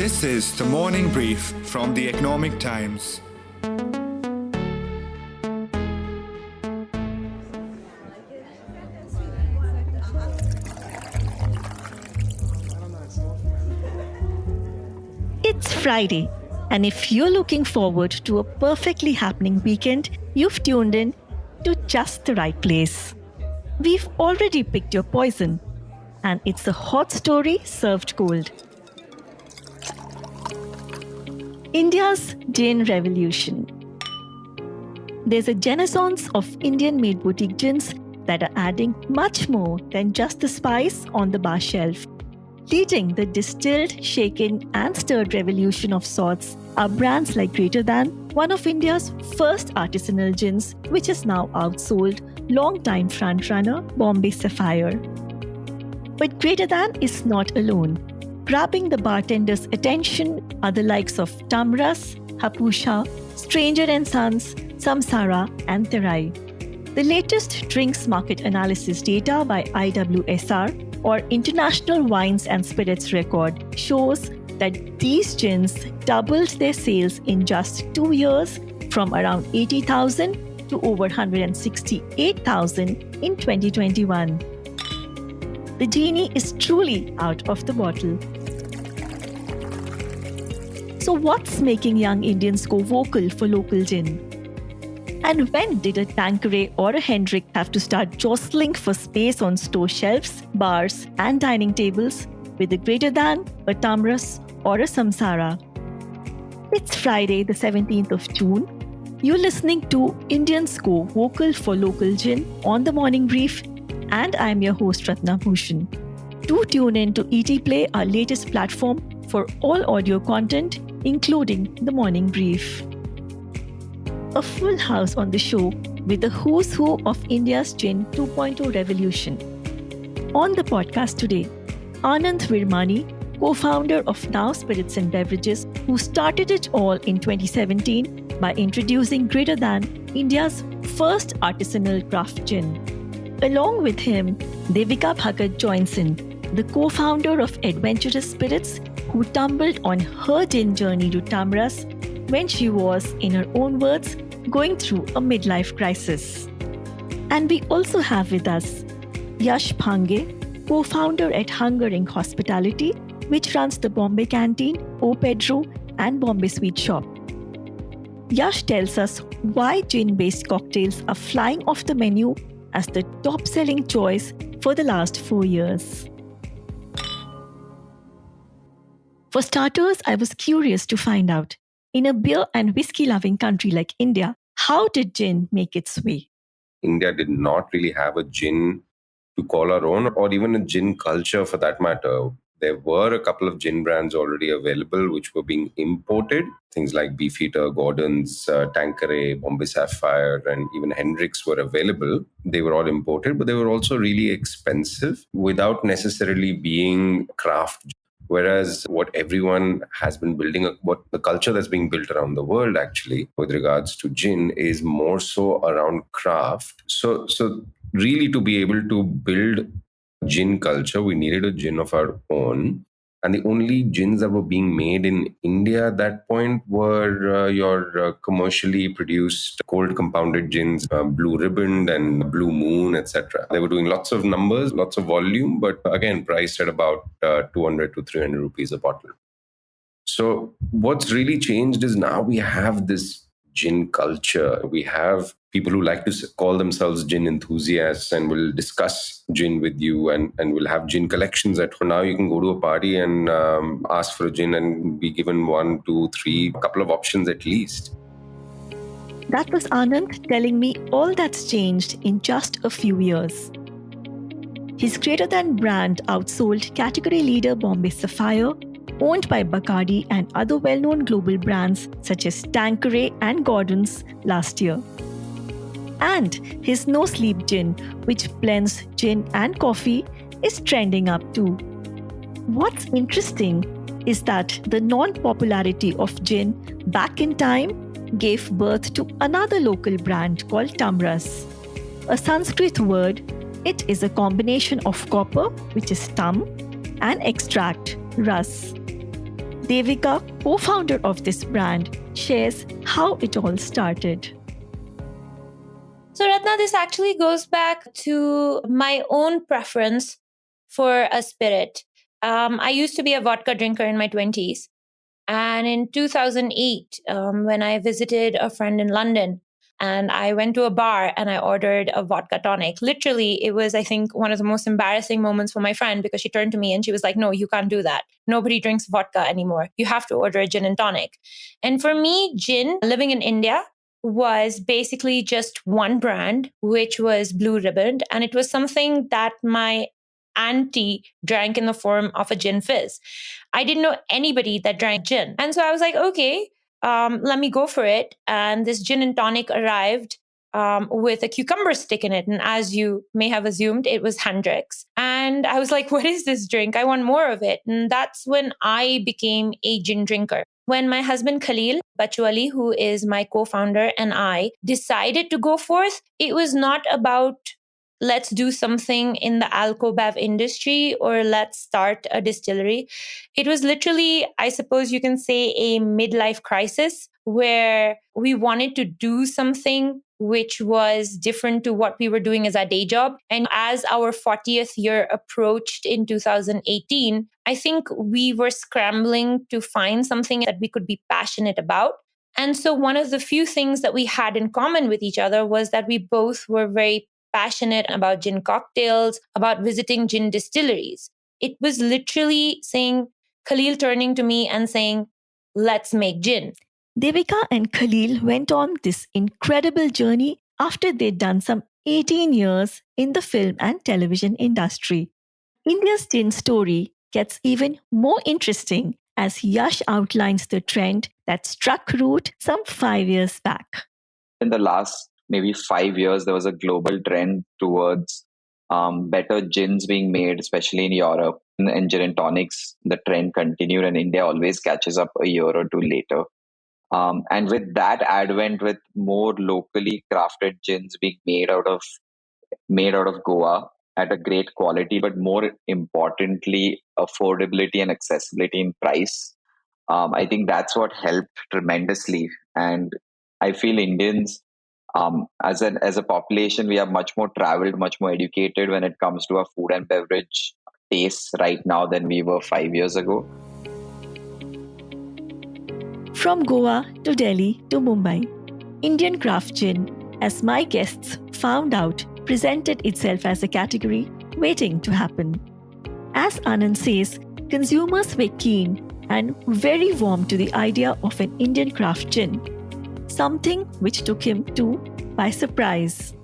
This is the morning brief from the Economic Times. It's Friday, and if you're looking forward to a perfectly happening weekend, you've tuned in to just the right place. We've already picked your poison, and it's a hot story served cold. India's gin revolution. There's a renaissance of Indian-made boutique gins that are adding much more than just the spice on the bar shelf. Leading the distilled, shaken and stirred revolution of sorts are brands like Greater Than, one of India's first artisanal gins, which is now outsold long-time frontrunner Bombay Sapphire. But Greater Than is not alone. Grabbing the bartender's attention are the likes of Tamras, Hapusha, Stranger & Sons, Samsara and Terai. The latest drinks market analysis data by IWSR, or International Wines and Spirits Record, shows that these gins doubled their sales in just 2 years from around 80,000 to over 168,000 in 2021. The genie is truly out of the bottle. So what's making young Indians go vocal for local gin? And when did a Tanqueray or a Hendrick have to start jostling for space on store shelves, bars and dining tables with a Greater Than, a Tamras or a Samsara? It's Friday the 17th of June. You're listening to Indians Go Vocal for Local Gin on The Morning Brief, and I'm your host Ratna Bhushan. Do tune in to ET Play, our latest platform for all audio content, including The Morning Brief. A full house on the show with the who's who of India's Gin 2.0 revolution. On the podcast today, Anand Virmani, co-founder of Nao Spirits and Beverages, who started it all in 2017 by introducing Greater Than, India's first artisanal craft gin. Along with him, Devika Bhagat joins in, the co-founder of Adventurist Spirits, who tumbled on her gin journey to Tamras when she was, in her own words, going through a midlife crisis. And we also have with us Yash Bhange, co-founder at Hungering Hospitality, which runs the Bombay Canteen, O Pedro, and Bombay Sweet Shop. Yash tells us why gin-based cocktails are flying off the menu as the top-selling choice for the last 4 years. For starters, I was curious to find out, in a beer and whiskey-loving country like India, how did gin make its way? India did not really have a gin to call our own, or even a gin culture for that matter. There were a couple of gin brands already available which were being imported. Things like Beefeater, Gordon's, Tanqueray, Bombay Sapphire, and even Hendricks were available. They were all imported, but they were also really expensive without necessarily being craft. Whereas what everyone has been building, what the culture that's being built around the world actually with regards to gin is more so around craft. So really to be able to build gin culture, we needed a gin of our own. And the only gins that were being made in India at that point were your commercially produced cold compounded gins, Blue Ribbon and Blue Moon, etc. They were doing lots of numbers, lots of volume, but again, priced at about 200 to 300 rupees a bottle. So what's really changed is now we have this gin culture. We have people who like to call themselves gin enthusiasts and will discuss gin with you and will have gin collections at home. Now you can go to a party and ask for a gin and be given 1, 2, 3, a couple of options at least. That was Anand telling me all that's changed in just a few years. His Greater Than brand outsold category leader Bombay Sapphire, owned by Bacardi and other well-known global brands such as Tanqueray and Gordon's last year. And his No Sleep gin, which blends gin and coffee, is trending up too. What's interesting is that the non-popularity of gin back in time gave birth to another local brand called Tamras. A Sanskrit word, it is a combination of copper, which is tam, and extract, ras. Devika, co-founder of this brand, shares how it all started. So, Ratna, this actually goes back to my own preference for a spirit. I used to be a vodka drinker in my 20s. And in 2008, when I visited a friend in London, and I went to a bar and I ordered a vodka tonic. Literally, it was, I think, one of the most embarrassing moments for my friend because she turned to me and she was like, "No, you can't do that. Nobody drinks vodka anymore. You have to order a gin and tonic." And for me, gin, living in India, was basically just one brand, which was Blue Ribbon. And it was something that my auntie drank in the form of a gin fizz. I didn't know anybody that drank gin. And so I was like, okay, let me go for it. And this gin and tonic arrived with a cucumber stick in it. And as you may have assumed, it was Hendrix. And I was like, what is this drink? I want more of it. And that's when I became a gin drinker. When my husband Khalil Bachwali, who is my co-founder, and I decided to go forth, it was not about let's do something in the alcobev industry or let's start a distillery. It was literally, I suppose you can say, a midlife crisis where we wanted to do something which was different to what we were doing as our day job. And as our 40th year approached in 2018, I think we were scrambling to find something that we could be passionate about. And so one of the few things that we had in common with each other was that we both were very passionate about gin cocktails, about visiting gin distilleries. It was literally saying, Khalil turning to me and saying, let's make gin. Devika and Khalil went on this incredible journey after they'd done some 18 years in the film and television industry. India's gin story gets even more interesting as Yash outlines the trend that struck root some 5 years back. In the last maybe 5 years, there was a global trend towards better gins being made, especially in Europe. And gin and tonics, the trend continued, and India always catches up a year or two later. And with that advent, with more locally crafted gins being made out of Goa at a great quality, but more importantly, affordability and accessibility in price. I think that's what helped tremendously. And I feel Indians, as a population, we are much more traveled, much more educated when it comes to our food and beverage tastes right now than we were 5 years ago. From Goa to Delhi to Mumbai, Indian craft gin, as my guests found out, presented itself as a category waiting to happen. As Anand says, consumers were keen and very warm to the idea of an Indian craft gin, something which took him too by surprise.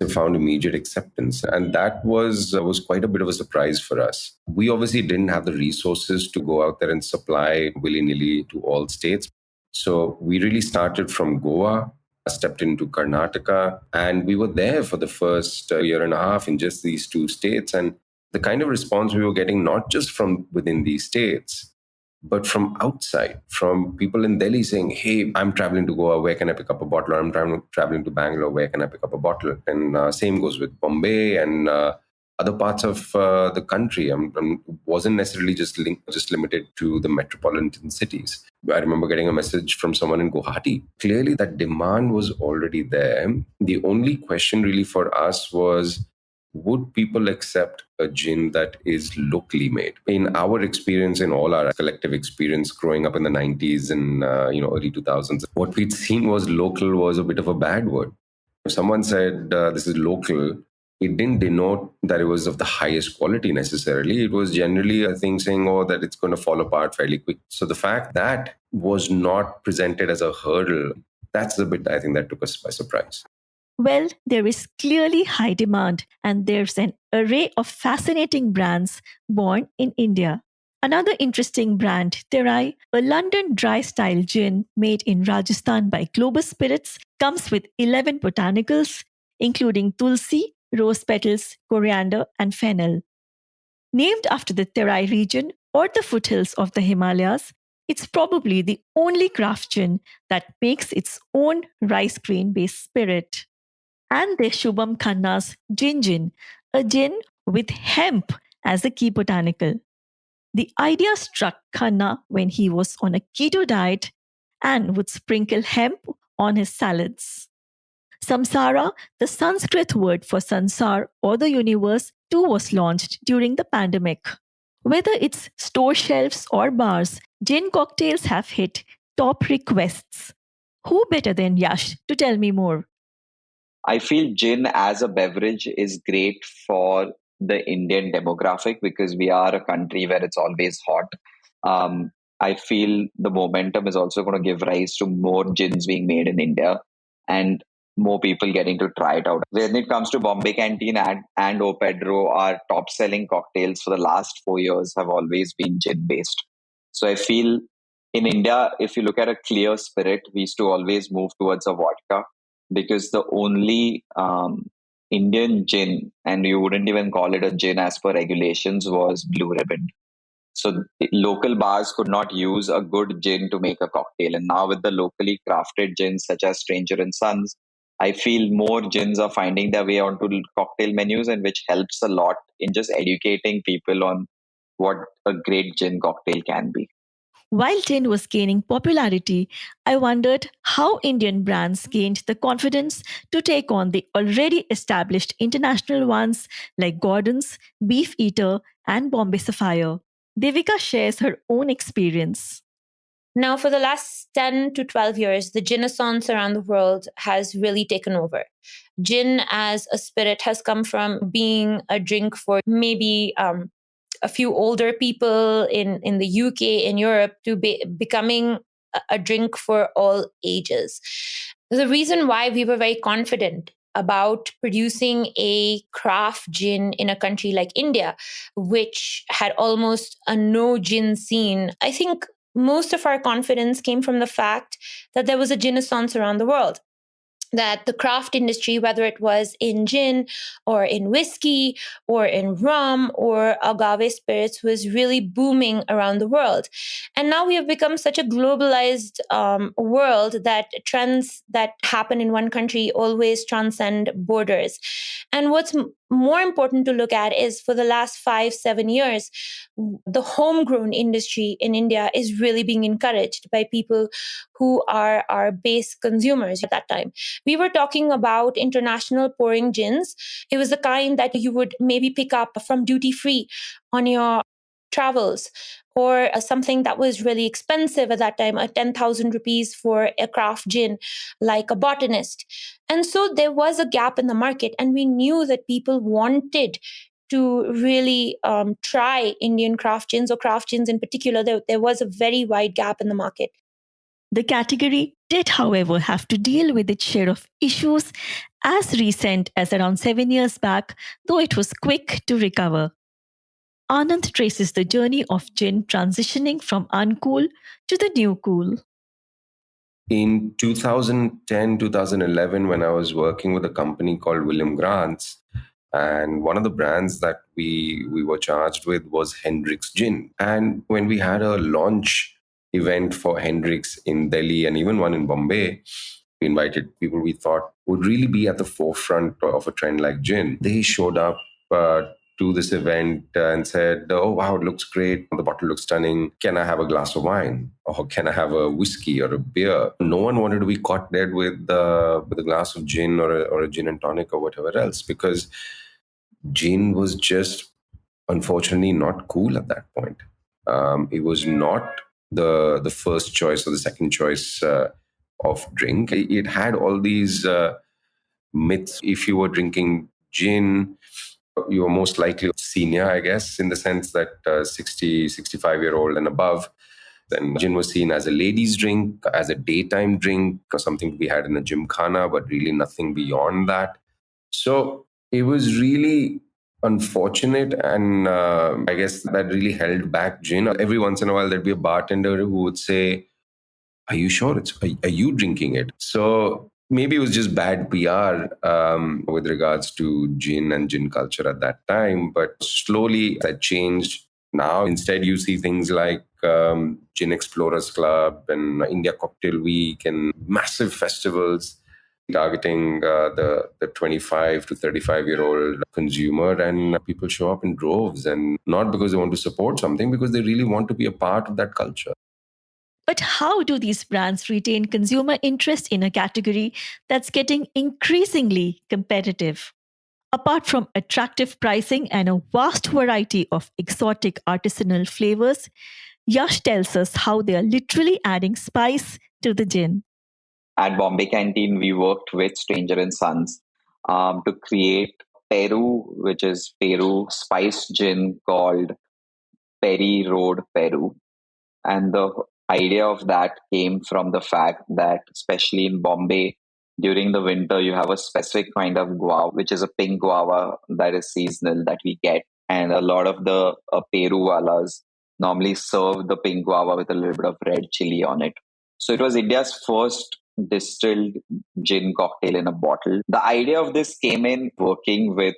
It found immediate acceptance, and that was quite a bit of a surprise for us. We obviously didn't have the resources to go out there and supply willy-nilly to all states. So we really started from Goa, stepped into Karnataka, and we were there for the first year and a half in just these two states. And the kind of response we were getting, not just from within these states, but from outside, from people in Delhi saying, hey, I'm traveling to Goa, where can I pick up a bottle? Or I'm traveling to Bangalore, where can I pick up a bottle? And same goes with Bombay and other parts of the country. Wasn't necessarily just limited to the metropolitan cities. I remember getting a message from someone in Guwahati. Clearly that demand was already there. The only question really for us was, would people accept a gin that is locally made? In our experience, in all our collective experience growing up in the 90s and early 2000s, what we'd seen was local was a bit of a bad word. If someone said this is local, it didn't denote that it was of the highest quality necessarily. It was generally a thing saying, that it's going to fall apart fairly quick. So the fact that was not presented as a hurdle, that's the bit I think that took us by surprise. Well, there is clearly high demand, and there's an array of fascinating brands born in India. Another interesting brand, Terai, a London dry style gin made in Rajasthan by Global Spirits, comes with 11 botanicals, including tulsi, rose petals, coriander, and fennel. Named after the Terai region or the foothills of the Himalayas, it's probably the only craft gin that makes its own rice grain based spirit. And there's Shubham Khanna's Gin, a gin with hemp as a key botanical. The idea struck Khanna when he was on a keto diet and would sprinkle hemp on his salads. Samsara, the Sanskrit word for sansar or the universe, too was launched during the pandemic. Whether it's store shelves or bars, gin cocktails have hit top requests. Who better than Yash to tell me more? I feel gin as a beverage is great for the Indian demographic because we are a country where it's always hot. Um, I feel the momentum is also going to give rise to more gins being made in India and more people getting to try it out. When it comes to Bombay Canteen and O Pedro, our top selling cocktails for the last 4 years have always been gin based. So I feel in India, if you look at a clear spirit, we used to always move towards a vodka because the only Indian gin, and you wouldn't even call it a gin as per regulations, was Blue Ribbon. So local bars could not use a good gin to make a cocktail. And now with the locally crafted gins such as Stranger and Sons, I feel more gins are finding their way onto cocktail menus, and which helps a lot in just educating people on what a great gin cocktail can be. While gin was gaining popularity, I wondered how Indian brands gained the confidence to take on the already established international ones like Gordon's, Beef Eater, and Bombay Sapphire. Devika shares her own experience. Now, for the last 10 to 12 years, the ginnaissance around the world has really taken over. Gin as a spirit has come from being a drink for maybe a few older people in the UK, in Europe, to becoming a drink for all ages. The reason why we were very confident about producing a craft gin in a country like India, which had almost a no gin scene, I think most of our confidence came from the fact that there was a ginnaissance around the world, that the craft industry, whether it was in gin or in whiskey or in rum or agave spirits, was really booming around the world. And now we have become such a globalized world that trends that happen in one country always transcend borders. And what's more important to look at is for the last 5-7 years, the homegrown industry in India is really being encouraged by people who are our base consumers at that time. We were talking about international pouring gins. It was the kind that you would maybe pick up from duty free on your travels, or something that was really expensive at that time, a 10,000 rupees for a craft gin, like a botanist. And so there was a gap in the market, and we knew that people wanted to really try Indian craft gins, or craft gins in particular. There was a very wide gap in the market. The category did, however, have to deal with its share of issues as recent as around 7 years back, though it was quick to recover. Anand traces the journey of gin transitioning from uncool to the new cool. In 2010, 2011, when I was working with a company called William Grant's, and one of the brands that we were charged with was Hendrix Gin. And when we had a launch event for Hendrix in Delhi and even one in Bombay, we invited people we thought would really be at the forefront of a trend like gin. They showed up to this event and said, "Oh, wow, it looks great. The bottle looks stunning. Can I have a glass of wine? Or can I have a whiskey or a beer?" No one wanted to be caught dead with a glass of gin or a gin and tonic or whatever else, because gin was just, unfortunately, not cool at that point. It was not the first choice or the second choice of drink. It had all these myths. If you were drinking gin, you were most likely senior, I guess, in the sense that 60, 65-year-old and above. Then gin was seen as a ladies' drink, as a daytime drink, or something we had in a gymkhana, but really nothing beyond that. So it was really unfortunate, and I guess that really held back gin. Every once in a while, there'd be a bartender who would say, "Are you sure are you drinking it?" So maybe it was just bad PR with regards to gin and gin culture at that time. But slowly that changed. Now, instead, you see things like Gin Explorers Club and India Cocktail Week and massive festivals targeting the 25 to 35-year-old consumer, and people show up in droves, and not because they want to support something, because they really want to be a part of that culture. But how do these brands retain consumer interest in a category that's getting increasingly competitive? Apart from attractive pricing and a vast variety of exotic artisanal flavors, Yash tells us how they are literally adding spice to the gin. At Bombay Canteen, we worked with Stranger and Sons to create Peru, which is Peru spiced gin called Perry Road Peru. And the idea of that came from the fact that, especially in Bombay, during the winter, you have a specific kind of guava, which is a pink guava that is seasonal that we get. And a lot of the Peru walas normally serve the pink guava with a little bit of red chili on it. So it was India's first distilled gin cocktail in a bottle. The idea of this came in working with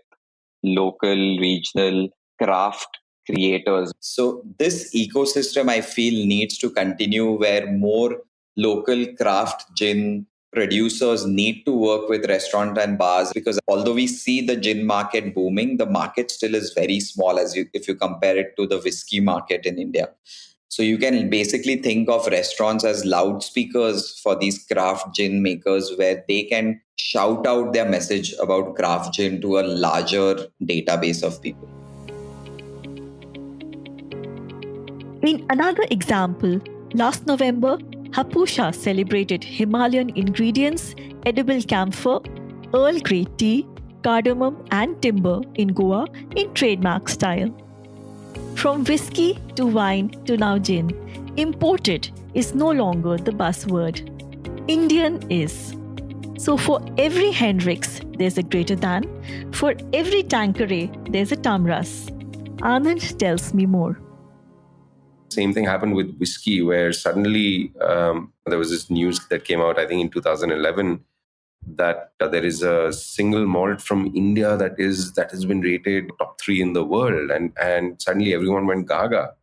local, regional craft creators. So this ecosystem, I feel, needs to continue, where more local craft gin producers need to work with restaurant and bars, because although we see the gin market booming, the market still is very small if you compare it to the whiskey market in India. So you can basically think of restaurants as loudspeakers for these craft gin makers, where they can shout out their message about craft gin to a larger database of people. In another example, last November, Hapusha celebrated Himalayan ingredients, edible camphor, Earl Grey tea, cardamom, and timber in Goa in trademark style. From whiskey to wine to now gin, imported is no longer the buzzword. Indian is. So for every Hendrix, there's a greater than. For every Tanqueray, there's a Tamras. Anand tells me more. Same thing happened with whiskey, where suddenly there was this news that came out, I think in 2011, that there is a single malt from India that has been rated top 3 in the world, and suddenly everyone went gaga.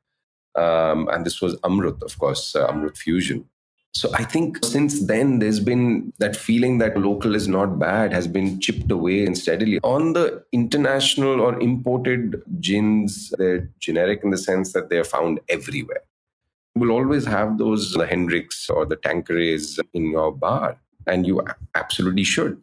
And this was Amrut, of course, Amrut Fusion. So I think since then, there's been that feeling that local is not bad has been chipped away and steadily. On the international or imported gins, they're generic in the sense that they're found everywhere. You will always have those, the Hendrix or the Tanquerays in your bar, and you absolutely should.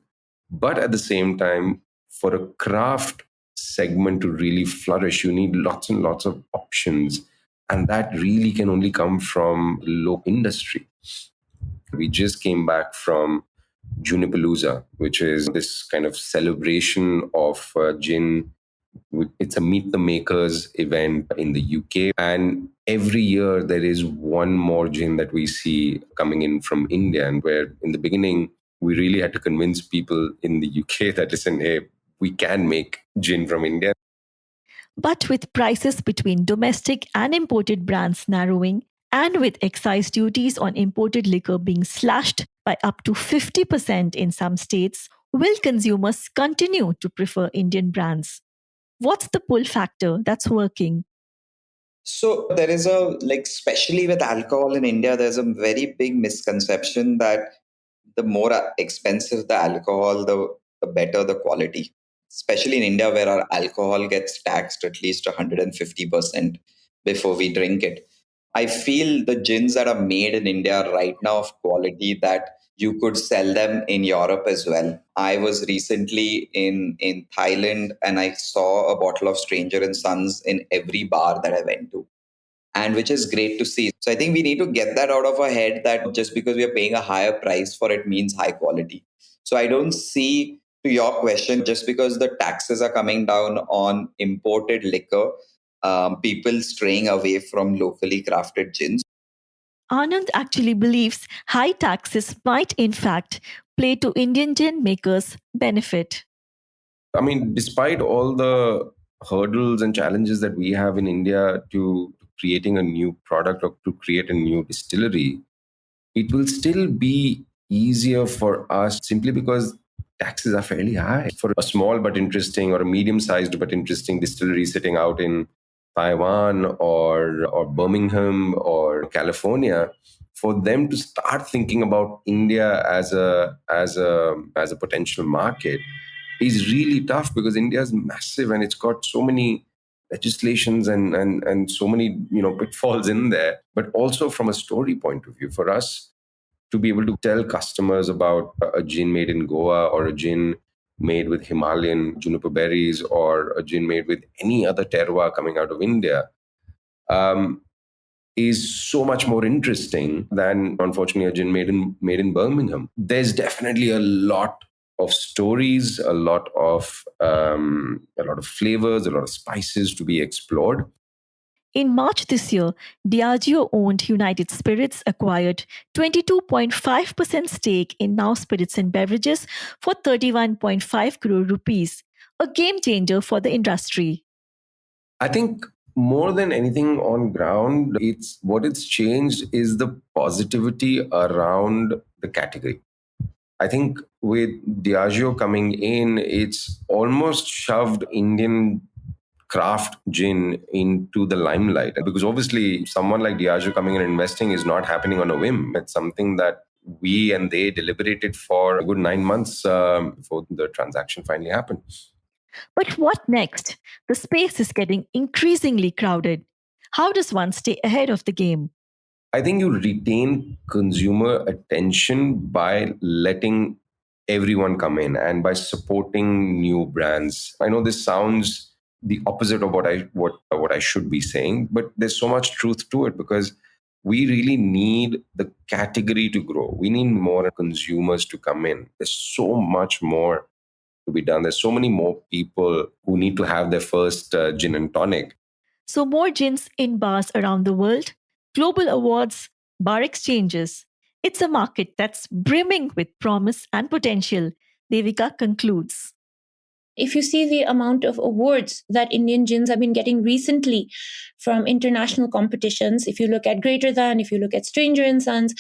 But at the same time, for a craft segment to really flourish, you need lots and lots of options. And that really can only come from local industry. We just came back from Junipalooza, which is this kind of celebration of gin. It's a Meet the Makers event in the UK. And every year there is one more gin that we see coming in from India. And where in the beginning, we really had to convince people in the UK that, listen, hey, we can make gin from India. But with prices between domestic and imported brands narrowing, and with excise duties on imported liquor being slashed by up to 50% in some states, will consumers continue to prefer Indian brands? What's the pull factor that's working? So there is especially with alcohol in India, there's a very big misconception that the more expensive the alcohol, the better the quality. Especially in India, where our alcohol gets taxed at least 150% before we drink it. I feel the gins that are made in India are right now of quality that you could sell them in Europe as well. I was recently in Thailand, and I saw a bottle of Stranger and Sons in every bar that I went to, and which is great to see. So I think we need to get that out of our head, that just because we are paying a higher price for it means high quality. So I don't see, to your question, just because the taxes are coming down on imported liquor, people straying away from locally crafted gins. Anand actually believes high taxes might in fact play to Indian gin makers' benefit. I mean, despite all the hurdles and challenges that we have in India to creating a new product or to create a new distillery, it will still be easier for us simply because taxes are fairly high. For a small but interesting or a medium-sized but interesting distillery sitting out in Taiwan or Birmingham or California, for them to start thinking about India as a potential market is really tough, because India is massive and it's got so many legislations and so many pitfalls in there. But also from a story point of view, for us to be able to tell customers about a gin made in Goa, or a gin made with Himalayan juniper berries, or a gin made with any other terroir coming out of India, um, is so much more interesting than, unfortunately, a gin made in Birmingham. There's definitely a lot of stories, a lot of flavors, a lot of spices to be explored. In March this year, Diageo owned United Spirits acquired 22.5% stake in Nao Spirits and Beverages for 31.5 crore rupees, a game changer for the industry. I think more than anything on ground, it's changed is the positivity around the category. I think with Diageo coming in, it's almost shoved Indian craft gin into the limelight, because obviously someone like Diageo coming in and investing is not happening on a whim. It's something that we and they deliberated for a good 9 months before the transaction finally happened. But what next? The space is getting increasingly crowded. How does one stay ahead of the game? I think you retain consumer attention by letting everyone come in and by supporting new brands. I know this sounds the opposite of what I should be saying, but there's so much truth to it, because we really need the category to grow. We need more consumers to come in. There's so much more to be done. There's so many more people who need to have their first gin and tonic. So, more gins in bars around the world, global awards, bar exchanges. It's a market that's brimming with promise and potential, Devika concludes. If you see the amount of awards that Indian gins have been getting recently from international competitions, if you look at Greater Than, if you look at Stranger and Sons,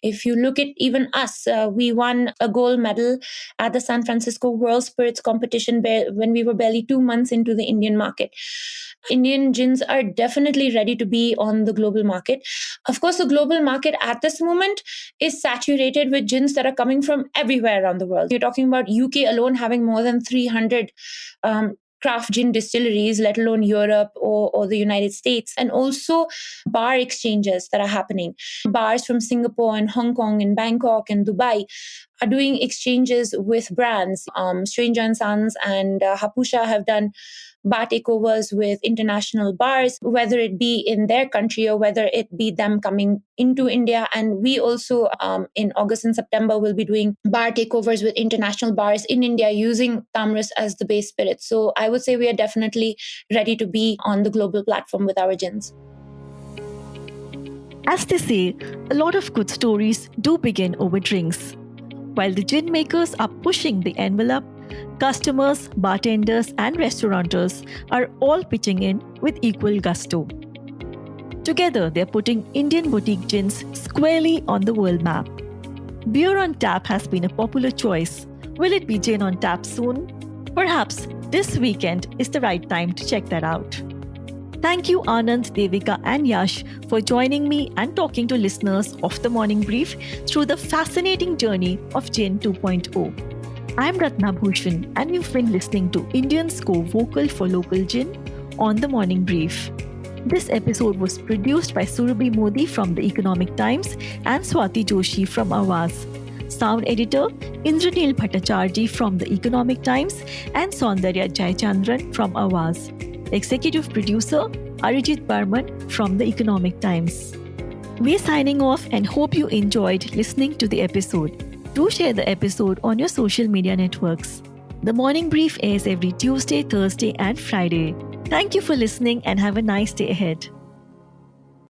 if you look at even us, we won a gold medal at the San Francisco World Spirits competition when we were barely 2 months into the Indian market. Indian gins are definitely ready to be on the global market. Of course, the global market at this moment is saturated with gins that are coming from everywhere around the world. You're talking about UK alone having more than 300 craft gin distilleries, let alone Europe or the United States, and also bar exchanges that are happening. Bars from Singapore and Hong Kong and Bangkok and Dubai are doing exchanges with brands. Stranger and Sons and Hapusha have done bar takeovers with international bars, whether it be in their country or whether it be them coming into India. And we also, in August and September, will be doing bar takeovers with international bars in India using Tamris as the base spirit. So I would say we are definitely ready to be on the global platform with our gins. As they say, a lot of good stories do begin over drinks. While the gin makers are pushing the envelope, customers, bartenders, and restaurateurs are all pitching in with equal gusto. Together, they're putting Indian boutique gins squarely on the world map. Beer on tap has been a popular choice. Will it be gin on tap soon? Perhaps this weekend is the right time to check that out. Thank you, Anand, Devika, and Yash, for joining me and talking to listeners of the Morning Brief through the fascinating journey of Gin 2.0. I'm Ratna Bhushan, and you've been listening to Indians Go Vocal for Local Gin on the Morning Brief. This episode was produced by Surabhi Modi from The Economic Times and Swati Joshi from Awaz. Sound editor Indranil Bhattacharjee from The Economic Times and Saundarya Jayachandran from Awaz. Executive producer Arijit Barman from The Economic Times. We're signing off and hope you enjoyed listening to the episode. Do share the episode on your social media networks. The Morning Brief airs every Tuesday, Thursday, and Friday. Thank you for listening and have a nice day ahead.